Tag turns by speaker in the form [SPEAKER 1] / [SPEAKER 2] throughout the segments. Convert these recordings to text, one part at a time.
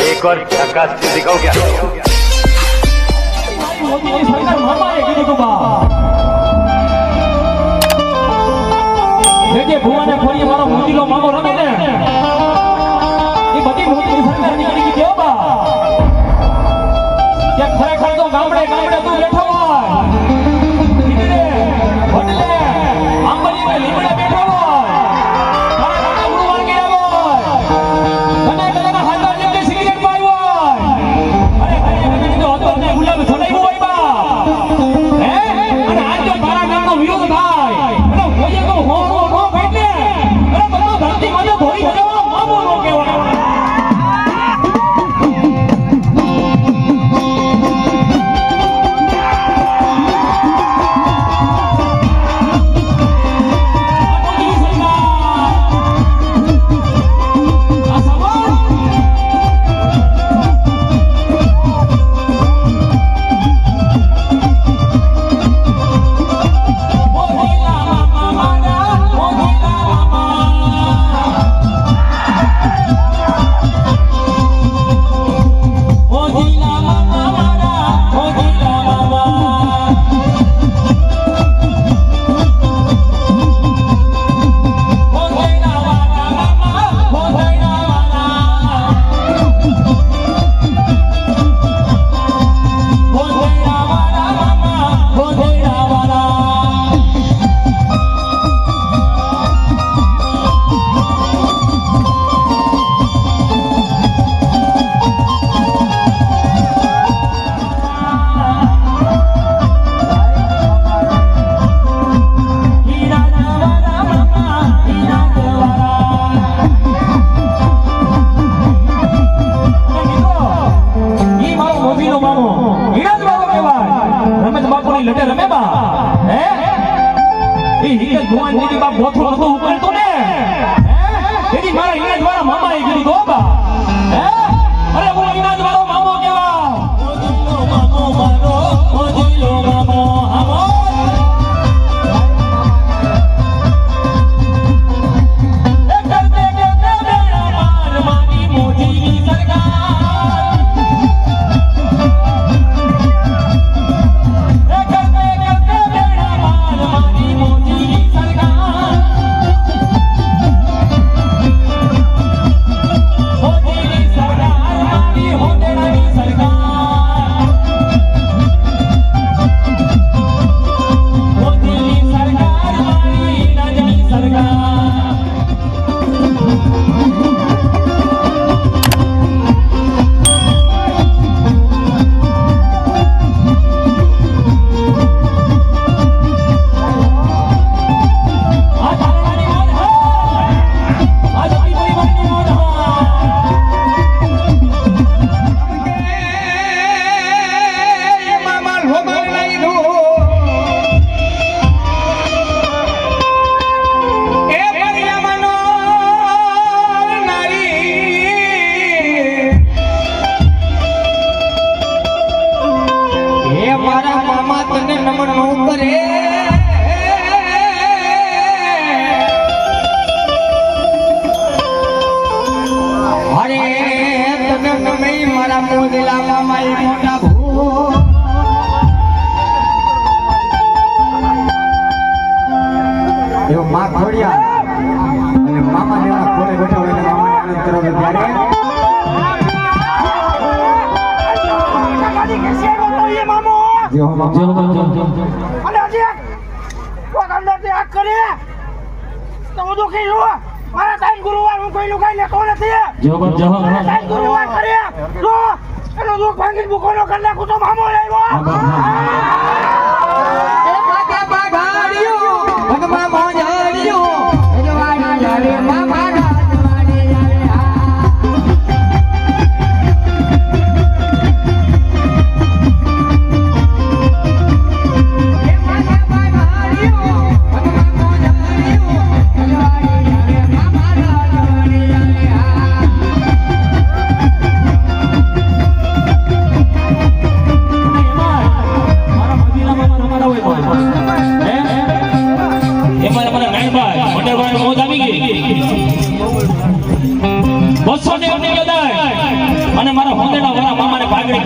[SPEAKER 1] एक और झकास चीज दिखाओ क्या?
[SPEAKER 2] મોદીની સરકાર મામાએ કીધું તું બા જે ભુવાને ખોરીએ મારો મોદીનો મામો રમે ને એ બધી મોદીની સરકાર નીકળી ગઈ કેવો બા કે ખરેખર તો ગામડે ગામડે તું બેઠો હોય દીકરે વડલે આંબલીને લીમડે બેઠો હોય તારા ઘરના ઉડવા ગયા હોય કને કનેના હાથમાં જેમ સિગરેટ પાઈ હોય અરે કને તો હતો ને ગુલાબ છોડાયું હોય બા હે અને આજ જો તારા ગામનો વિરોધ થાય અને કોઈએ તો હોરો નો ફેટે અરે બધો ધરતી માથે ધોરી ભજાવવાનો મામો નો કહેવાય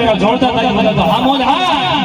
[SPEAKER 2] બેટા જોરદાર તારી મદદ તો હા મોજ હા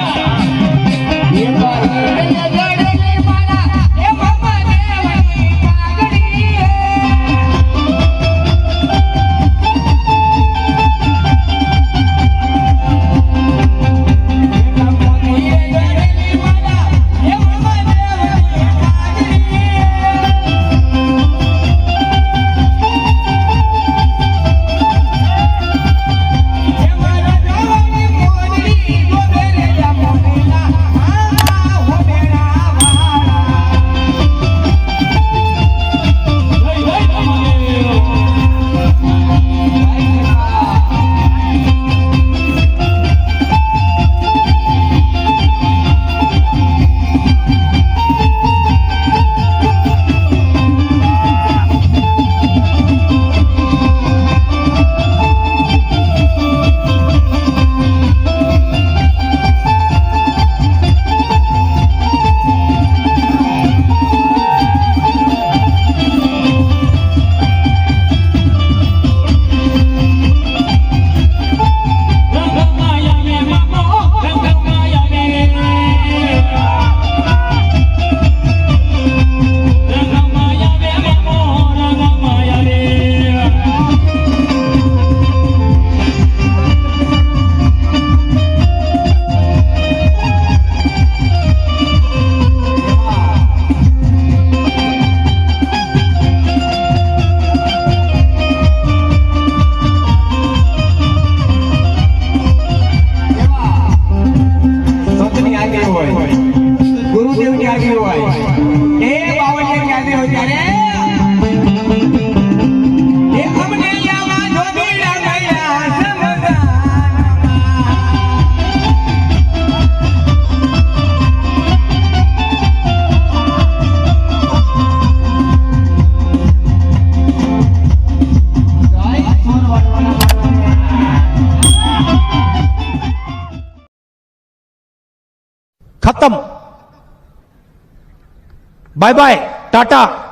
[SPEAKER 3] खत्म बाय बाय टाटा।